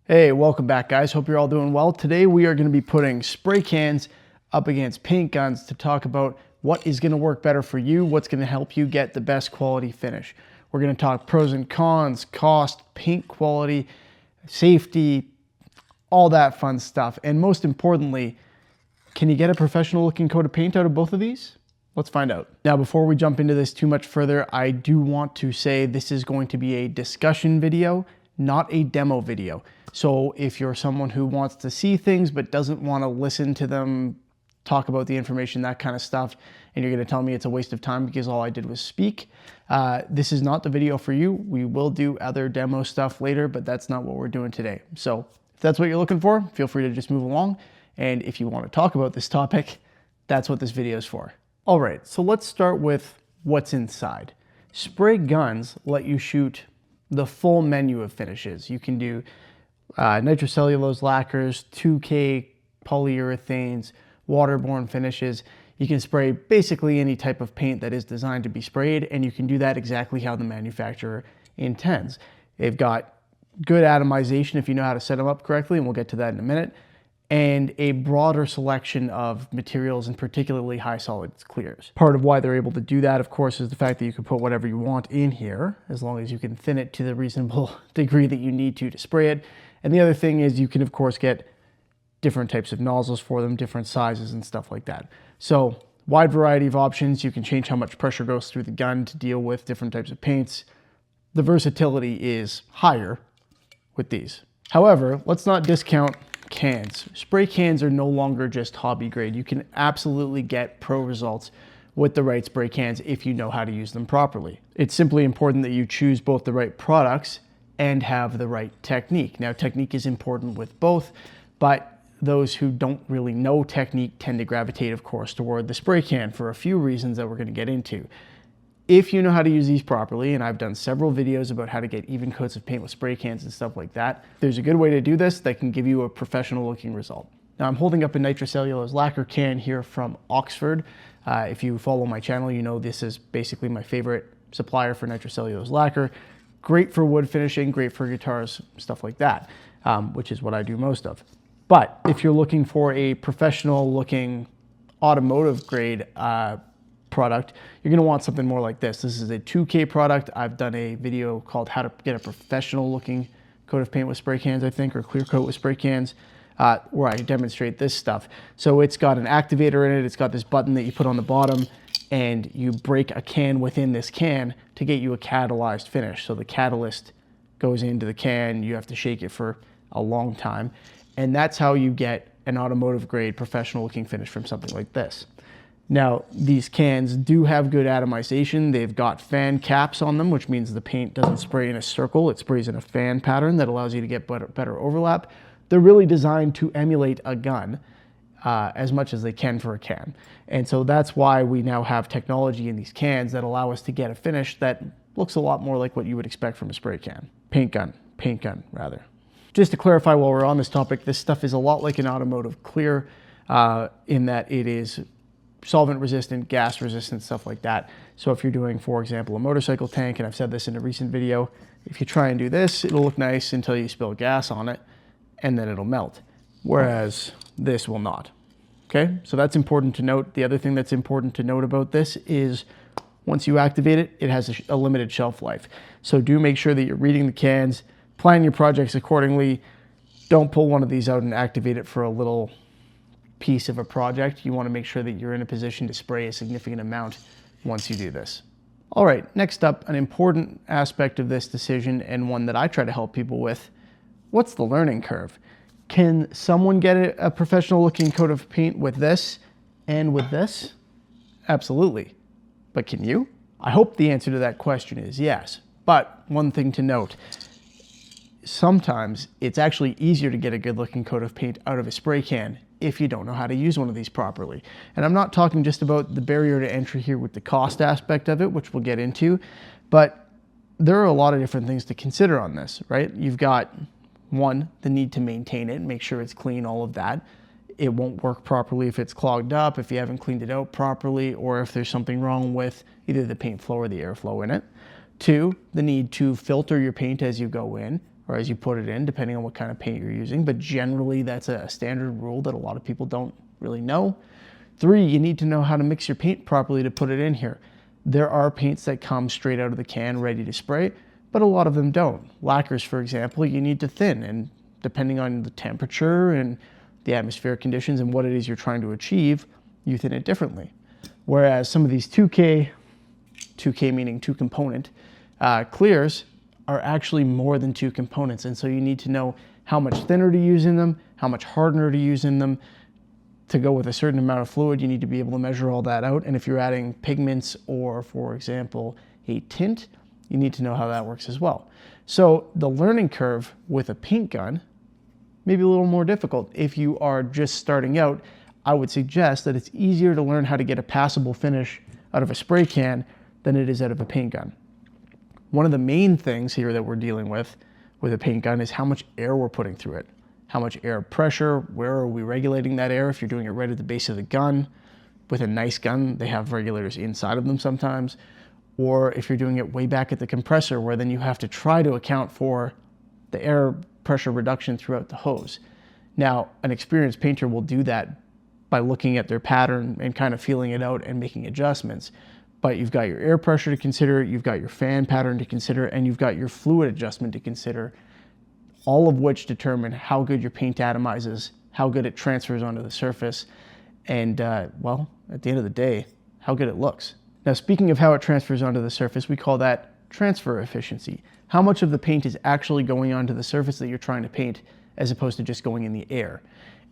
Hey, welcome back guys. Hope you're all doing well. Today we are going to be putting spray cans up against paint guns to talk about what is going to work better for you, what's going to help you get the best quality finish. We're going to talk pros and cons, cost, paint quality, safety, all that fun stuff. And most importantly, can you get a professional looking coat of paint out of both of these? Let's find out. Now, before we jump into this too much further, I do want to say this is going to be a discussion video, not a demo video. So if you're someone who wants to see things but doesn't want to listen to them talk about the information, that kind of stuff, and you're going to tell me it's a waste of time because all I did was speak, this is not the video for you. We will do other demo stuff later, but that's not what we're doing today. So if that's what you're looking for, feel free to just move along. And if you want to talk about this topic, that's what this video is for. All right, so let's start with what's inside. Spray guns let you shoot the full menu of finishes. You can do nitrocellulose lacquers, 2K polyurethanes, waterborne finishes. You can spray basically any type of paint that is designed to be sprayed, and you can do that exactly how the manufacturer intends. They've got good atomization if you know how to set them up correctly, and we'll get to that in a minute, and a broader selection of materials and particularly high solids clears. Part of why they're able to do that, of course, is the fact that you can put whatever you want in here, as long as you can thin it to the reasonable degree that you need to spray it. And the other thing is you can, of course, get different types of nozzles for them, different sizes and stuff like that. So wide variety of options. You can change how much pressure goes through the gun to deal with different types of paints. The versatility is higher with these. However, let's not discount cans. Spray cans are no longer just hobby grade. You can absolutely get pro results with the right spray cans if you know how to use them properly. It's simply important that you choose both the right products and have the right technique. Now, technique is important with both, but those who don't really know technique tend to gravitate, of course, toward the spray can for a few reasons that we're going to get into. If you know how to use these properly, and I've done several videos about how to get even coats of paint with spray cans and stuff like that, there's a good way to do this that can give you a professional looking result. Now I'm holding up a nitrocellulose lacquer can here from Oxford. If you follow my channel, you know this is basically my favorite supplier for nitrocellulose lacquer. Great for wood finishing, great for guitars, stuff like that, which is what I do most of. But if you're looking for a professional looking automotive grade product, you're going to want something more like this. This is a 2K product. I've done a video called how to get a professional looking coat of paint with spray cans, I think, or clear coat with spray cans, where I demonstrate this stuff. So it's got an activator in it. It's got this button that you put on the bottom and you break a can within this can to get you a catalyzed finish. So the catalyst goes into the can. You have to shake it for a long time. And that's how you get an automotive grade professional looking finish from something like this. Now, these cans do have good atomization. They've got fan caps on them, which means the paint doesn't spray in a circle. It sprays in a fan pattern that allows you to get better overlap. They're really designed to emulate a gun as much as they can for a can. And so that's why we now have technology in these cans that allow us to get a finish that looks a lot more like what you would expect from a spray can. Paint gun, rather. Just to clarify while we're on this topic, this stuff is a lot like an automotive clear in that it is solvent resistant, gas resistant, stuff like that. So if you're doing, for example, a motorcycle tank, and I've said this in a recent video, if you try and do this, it'll look nice until you spill gas on it, and then it'll melt. Whereas this will not. Okay, so that's important to note. The other thing that's important to note about this is once you activate it, it has a limited shelf life. So do make sure that you're reading the cans, plan your projects accordingly. Don't pull one of these out and activate it for a little piece of a project. You want to make sure that you're in a position to spray a significant amount once you do this. All right, next up, an important aspect of this decision and one that I try to help people with. What's the learning curve? Can someone get a professional looking coat of paint with this and with this? Absolutely. But can you? I hope the answer to that question is yes. But one thing to note, sometimes it's actually easier to get a good looking coat of paint out of a spray can if you don't know how to use one of these properly. And I'm not talking just about the barrier to entry here with the cost aspect of it, which we'll get into, but there are a lot of different things to consider on this, right? You've got one, the need to maintain it, make sure it's clean, all of that. It won't work properly if it's clogged up, if you haven't cleaned it out properly, or if there's something wrong with either the paint flow or the airflow in it. Two, the need to filter your paint as you go in. or as you put it in, depending on what kind of paint you're using. But generally, that's a standard rule that a lot of people don't really know. 3, you need to know how to mix your paint properly to put it in here. There are paints that come straight out of the can ready to spray, but a lot of them don't. Lacquers, for example, you need to thin, and depending on the temperature and the atmospheric conditions and what it is you're trying to achieve, you thin it differently. Whereas some of these 2K meaning 2-component, clears are actually more than 2 components. And so you need to know how much thinner to use in them, how much hardener to use in them. To go with a certain amount of fluid, you need to be able to measure all that out. And if you're adding pigments or, for example, a tint, you need to know how that works as well. So the learning curve with a paint gun may be a little more difficult. If you are just starting out, I would suggest that it's easier to learn how to get a passable finish out of a spray can than it is out of a paint gun. One of the main things here that we're dealing with a paint gun is how much air we're putting through it. How much air pressure, where are we regulating that air? If you're doing it right at the base of the gun, with a nice gun, they have regulators inside of them sometimes. Or if you're doing it way back at the compressor, where then you have to try to account for the air pressure reduction throughout the hose. Now, an experienced painter will do that by looking at their pattern and kind of feeling it out and making adjustments. But you've got your air pressure to consider, you've got your fan pattern to consider, and you've got your fluid adjustment to consider, all of which determine how good your paint atomizes, how good it transfers onto the surface, and well, at the end of the day, how good it looks. Now, speaking of how it transfers onto the surface, we call that transfer efficiency. How much of the paint is actually going onto the surface that you're trying to paint as opposed to just going in the air.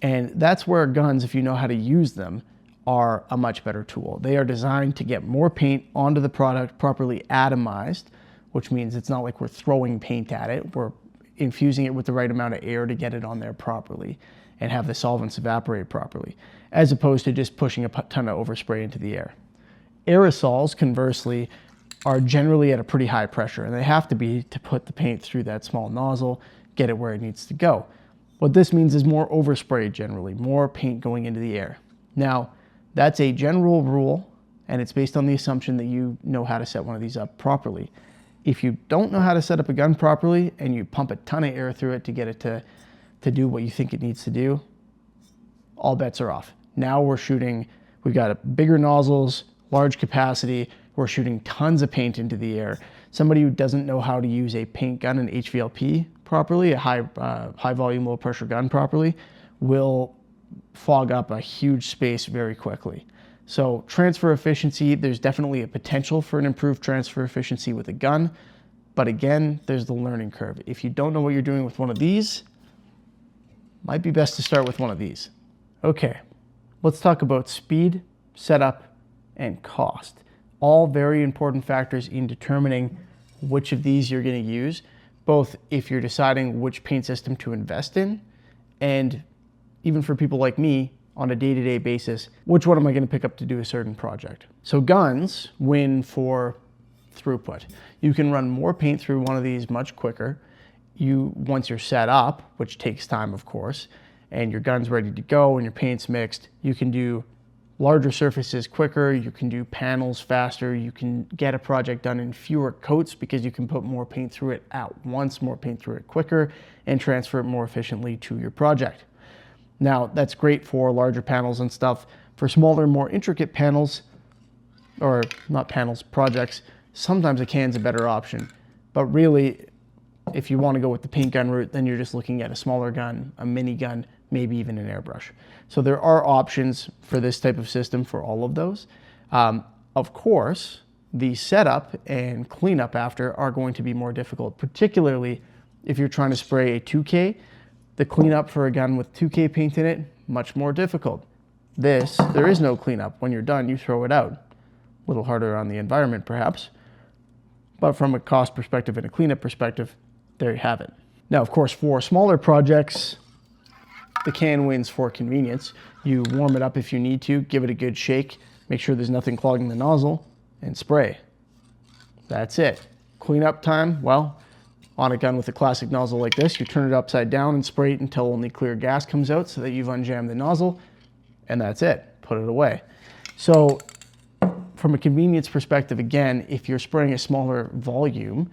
And that's where guns, if you know how to use them, are a much better tool. They are designed to get more paint onto the product properly atomized, which means it's not like we're throwing paint at it. We're infusing it with the right amount of air to get it on there properly and have the solvents evaporate properly, as opposed to just pushing a ton of overspray into the air. Aerosols, conversely, are generally at a pretty high pressure, and they have to be to put the paint through that small nozzle, get it where it needs to go. What this means is more overspray generally, more paint going into the air. Now, that's a general rule, and it's based on the assumption that you know how to set one of these up properly. If you don't know how to set up a gun properly and you pump a ton of air through it to get it to do what you think it needs to do, all bets are off. Now we've got bigger nozzles, large capacity, we're shooting tons of paint into the air. Somebody who doesn't know how to use a paint gun, an HVLP properly, a high volume, low pressure gun properly, will fog up a huge space very quickly. So transfer efficiency, there's definitely a potential for an improved transfer efficiency with a gun, but again, there's the learning curve. If you don't know what you're doing with one of these, might be best to start with one of these. Okay, let's talk about speed, setup, and cost. All very important factors in determining which of these you're going to use, both if you're deciding which paint system to invest in, and even for people like me, on a day-to-day basis, which one am I going to pick up to do a certain project? So guns win for throughput. You can run more paint through one of these much quicker. Once you're set up, which takes time, of course, and your gun's ready to go and your paint's mixed, you can do larger surfaces quicker, you can do panels faster, you can get a project done in fewer coats because you can put more paint through it at once, more paint through it quicker, and transfer it more efficiently to your project. Now, that's great for larger panels and stuff. For smaller, more intricate panels, or not panels, projects, sometimes a can's a better option. But really, if you want to go with the paint gun route, then you're just looking at a smaller gun, a mini gun, maybe even an airbrush. So there are options for this type of system for all of those. Of course, the setup and cleanup after are going to be more difficult, particularly if you're trying to spray a 2K. The cleanup for a gun with 2K paint in it, much more difficult. There is no cleanup. When you're done, you throw it out. A little harder on the environment, perhaps. But from a cost perspective and a cleanup perspective, there you have it. Now, of course, for smaller projects, the can wins for convenience. You warm it up if you need to, give it a good shake, make sure there's nothing clogging the nozzle, and spray. That's it. Cleanup time, well, on a gun with a classic nozzle like this, you turn it upside down and spray it until only clear gas comes out so that you've unjammed the nozzle, and that's it. Put it away. So from a convenience perspective, again, if you're spraying a smaller volume,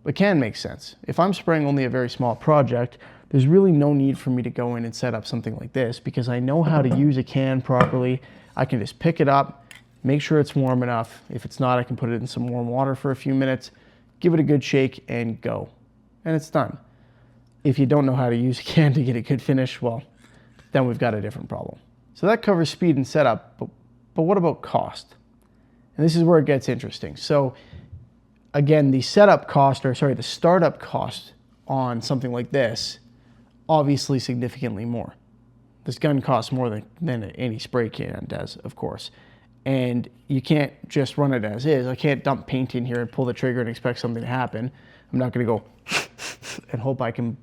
it can make sense. If I'm spraying only a very small project, there's really no need for me to go in and set up something like this because I know how to use a can properly. I can just pick it up, make sure it's warm enough. If it's not, I can put it in some warm water for a few minutes, give it a good shake and go. And it's done. If you don't know how to use a can to get a good finish, well, then we've got a different problem. So that covers speed and setup, but what about cost? And this is where it gets interesting. So again, the startup cost on something like this, obviously significantly more. This gun costs more than any spray can does, of course. And you can't just run it as is. I can't dump paint in here and pull the trigger and expect something to happen. I'm not gonna go and hope I can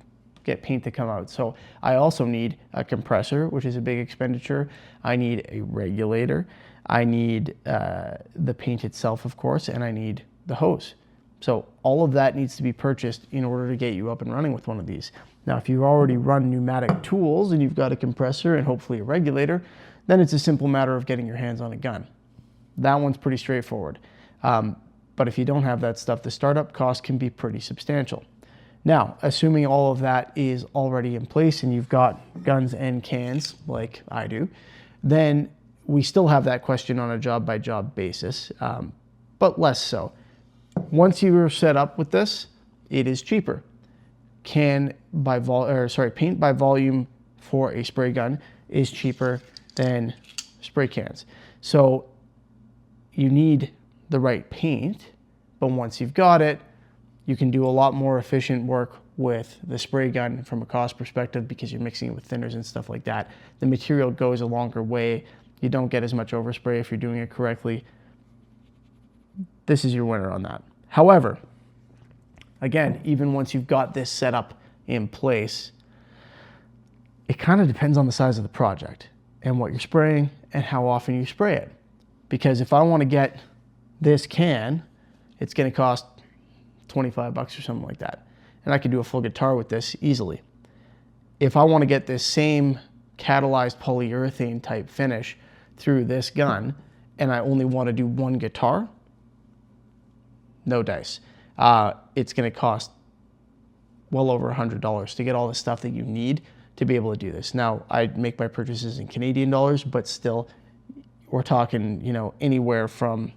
get paint to come out. So I also need a compressor, which is a big expenditure. I need a regulator. I need the paint itself, of course, and I need the hose. So all of that needs to be purchased in order to get you up and running with one of these. Now, if you've already run pneumatic tools and you've got a compressor and hopefully a regulator, then it's a simple matter of getting your hands on a gun. That one's pretty straightforward. But if you don't have that stuff, the startup cost can be pretty substantial. Now, assuming all of that is already in place and you've got guns and cans like I do, then we still have that question on a job-by-job basis, but less so. Once you're set up with this, it is cheaper. Paint by volume for a spray gun is cheaper than spray cans. So you need the right paint, but once you've got it, you can do a lot more efficient work with the spray gun from a cost perspective because you're mixing it with thinners and stuff like that. The material goes a longer way. You don't get as much overspray if you're doing it correctly. This is your winner on that. However, again, even once you've got this set up in place, it kind of depends on the size of the project and what you're spraying and how often you spray it. Because if I want to get this can, it's going to cost 25 bucks or something like that. And I could do a full guitar with this easily. If I want to get this same catalyzed polyurethane type finish through this gun and I only want to do one guitar, no dice. It's going to cost well over $100 to get all the stuff that you need to be able to do this. Now, I make my purchases in Canadian dollars, but still, we're talking, you know, anywhere from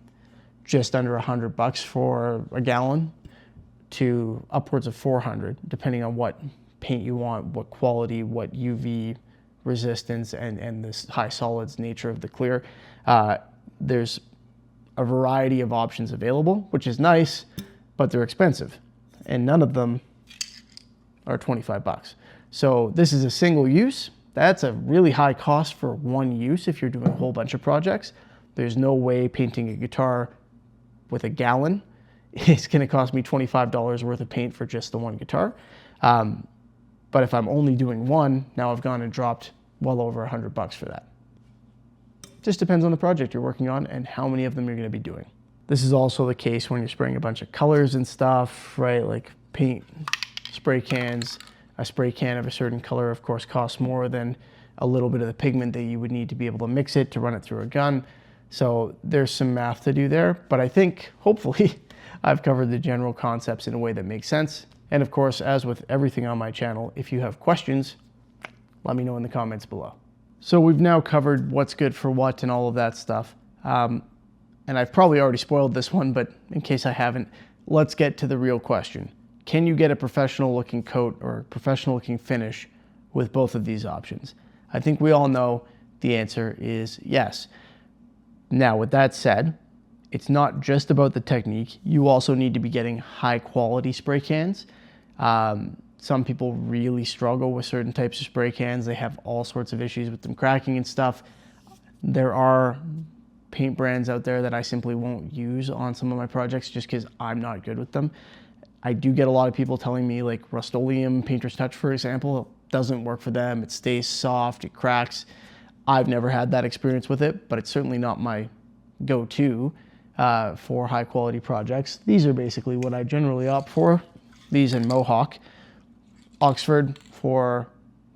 just under $100 for a gallon to upwards of 400, depending on what paint you want, what quality, what UV resistance, and this high solids nature of the clear. There's a variety of options available, which is nice, but they're expensive, and none of them are 25 bucks. So this is a single use. That's a really high cost for one use if you're doing a whole bunch of projects. There's no way painting a guitar with a gallon is going to cost me $25 worth of paint for just the one guitar. But if I'm only doing one, now I've gone and dropped well over $100 for that. Just depends on the project you're working on and how many of them you're going to be doing. This is also the case when you're spraying a bunch of colors and stuff, right? Like paint, spray cans. A spray can of a certain color, of course, costs more than a little bit of the pigment that you would need to be able to mix it to run it through a gun. So there's some math to do there, but I think hopefully I've covered the general concepts in a way that makes sense. And of course, as with everything on my channel, if you have questions, let me know in the comments below. So we've now covered what's good for what and all of that stuff. And I've probably already spoiled this one, but in case I haven't, let's get to the real question. Can you get a professional looking coat or professional looking finish with both of these options? I think we all know the answer is yes. Now, with that said, it's not just about the technique. You also need to be getting high quality spray cans. Some people really struggle with certain types of spray cans. They have all sorts of issues with them cracking and stuff. There are paint brands out there that I simply won't use on some of my projects just because I'm not good with them. I do get a lot of people telling me like Rust-Oleum Painter's Touch, for example, doesn't work for them. It stays soft, it cracks. I've never had that experience with it, but it's certainly not my go-to for high quality projects. These are basically what I generally opt for. These and Mohawk. Oxford for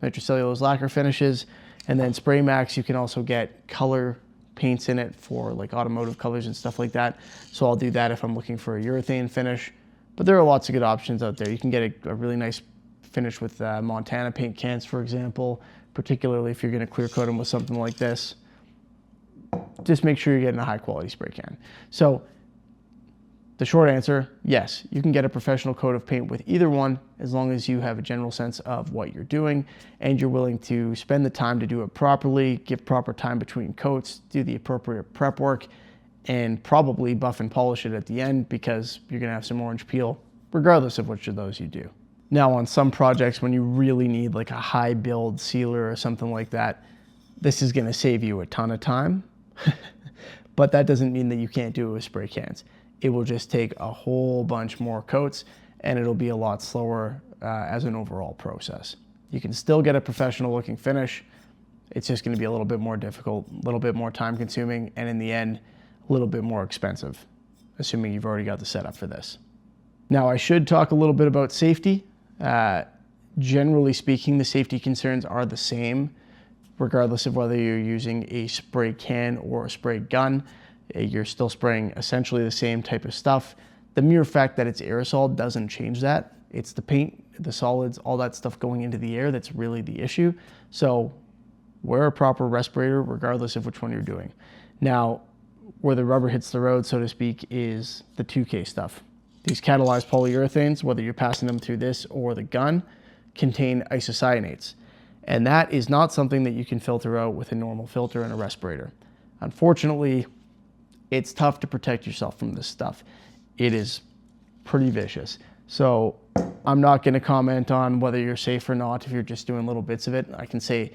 nitrocellulose lacquer finishes, and then Spray Max, you can also get color paints in it for like automotive colors and stuff like that. So I'll do that if I'm looking for a urethane finish. But there are lots of good options out there. You can get a really nice finish with Montana paint cans, for example, particularly if you're going to clear coat them with something like this. Just make sure you're getting a high quality spray can. So the short answer, yes, you can get a professional coat of paint with either one as long as you have a general sense of what you're doing and you're willing to spend the time to do it properly, give proper time between coats, do the appropriate prep work, and probably buff and polish it at the end because you're going to have some orange peel regardless of which of those you do. Now on some projects when you really need like a high build sealer or something like that, this is going to save you a ton of time, but that doesn't mean that you can't do it with spray cans. It will just take a whole bunch more coats and it'll be a lot slower as an overall process. You can still get a professional looking finish. It's just going to be a little bit more difficult, a little bit more time consuming, and in the end, a little bit more expensive, assuming you've already got the setup for this. Now I should talk a little bit about safety. Generally speaking, the safety concerns are the same, regardless of whether you're using a spray can or a spray gun. You're still spraying essentially the same type of stuff. The mere fact that it's aerosol doesn't change that. It's the paint, the solids, all that stuff going into the air that's really the issue. So wear a proper respirator regardless of which one you're doing. Now, where the rubber hits the road, so to speak, is the 2K stuff. These catalyzed polyurethanes, whether you're passing them through this or the gun, contain isocyanates. And that is not something that you can filter out with a normal filter and a respirator. Unfortunately, it's tough to protect yourself from this stuff. It is pretty vicious. So I'm not going to comment on whether you're safe or not if you're just doing little bits of it. I can say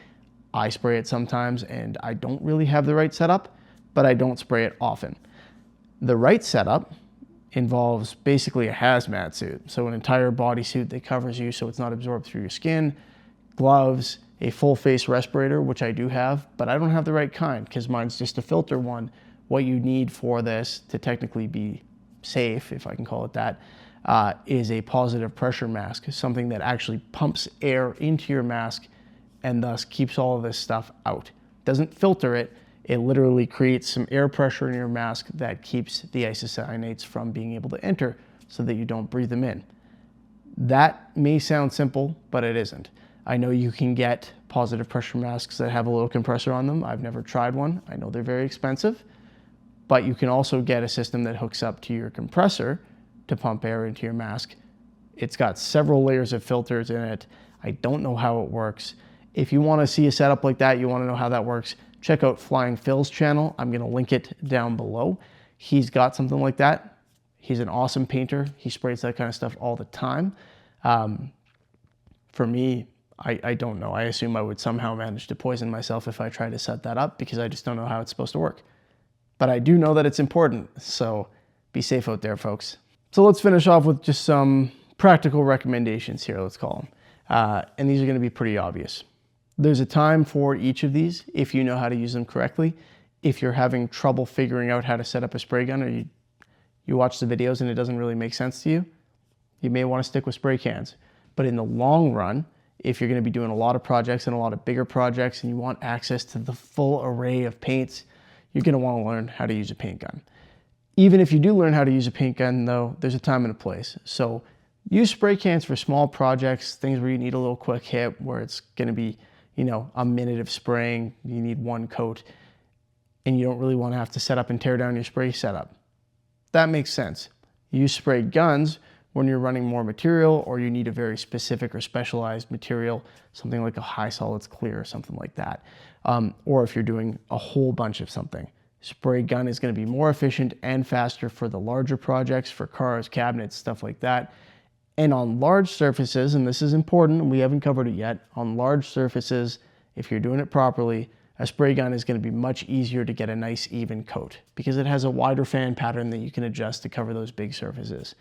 I spray it sometimes and I don't really have the right setup, but I don't spray it often. The right setup involves basically a hazmat suit. So an entire bodysuit that covers you so it's not absorbed through your skin, gloves, a full face respirator, which I do have, but I don't have the right kind because mine's just a filter one. What you need for this to technically be safe, if I can call it that, is a positive pressure mask, something that actually pumps air into your mask and thus keeps all of this stuff out. Doesn't filter it, it literally creates some air pressure in your mask that keeps the isocyanates from being able to enter so that you don't breathe them in. That may sound simple, but it isn't. I know you can get positive pressure masks that have a little compressor on them. I've never tried one. I know they're very expensive. But you can also get a system that hooks up to your compressor to pump air into your mask. It's got several layers of filters in it. I don't know how it works. If you want to see a setup like that, you want to know how that works, check out Flying Phil's channel. I'm going to link it down below. He's got something like that. He's an awesome painter. He sprays that kind of stuff all the time. For me, I don't know. I assume I would somehow manage to poison myself if I tried to set that up because I just don't know how it's supposed to work. But I do know that it's important, so be safe out there, folks. So let's finish off with just some practical recommendations here, let's call them. And these are going to be pretty obvious. There's a time for each of these if you know how to use them correctly. If you're having trouble figuring out how to set up a spray gun, or you watch the videos and it doesn't really make sense to you, you may want to stick with spray cans. But in the long run, if you're going to be doing a lot of projects and a lot of bigger projects and you want access to the full array of paints, you're going to want to learn how to use a paint gun. Even if you do learn how to use a paint gun, though, there's a time and a place. So use spray cans for small projects, things where you need a little quick hit, where it's going to be, a minute of spraying, you need one coat, and you don't really want to have to set up and tear down your spray setup. That makes sense. Use spray guns when you're running more material or you need a very specific or specialized material, something like a high solids clear or something like that. Or if you're doing a whole bunch of something. Spray gun is going to be more efficient and faster for the larger projects, for cars, cabinets, stuff like that. And on large surfaces, and this is important, and we haven't covered it yet, on large surfaces, if you're doing it properly, a spray gun is going to be much easier to get a nice even coat because it has a wider fan pattern that you can adjust to cover those big surfaces.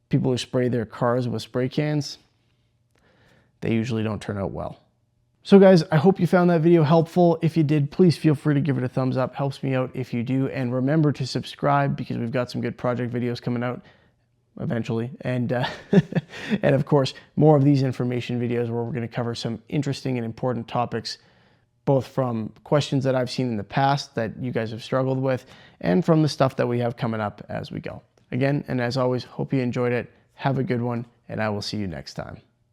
People who spray their cars with spray cans, they usually don't turn out well. So guys, I hope you found that video helpful. If you did, please feel free to give it a thumbs up. Helps me out if you do. And remember to subscribe because we've got some good project videos coming out eventually. And, and of course, more of these information videos where we're going to cover some interesting and important topics, both from questions that I've seen in the past that you guys have struggled with and from the stuff that we have coming up as we go. Again, and as always, hope you enjoyed it. Have a good one, and I will see you next time.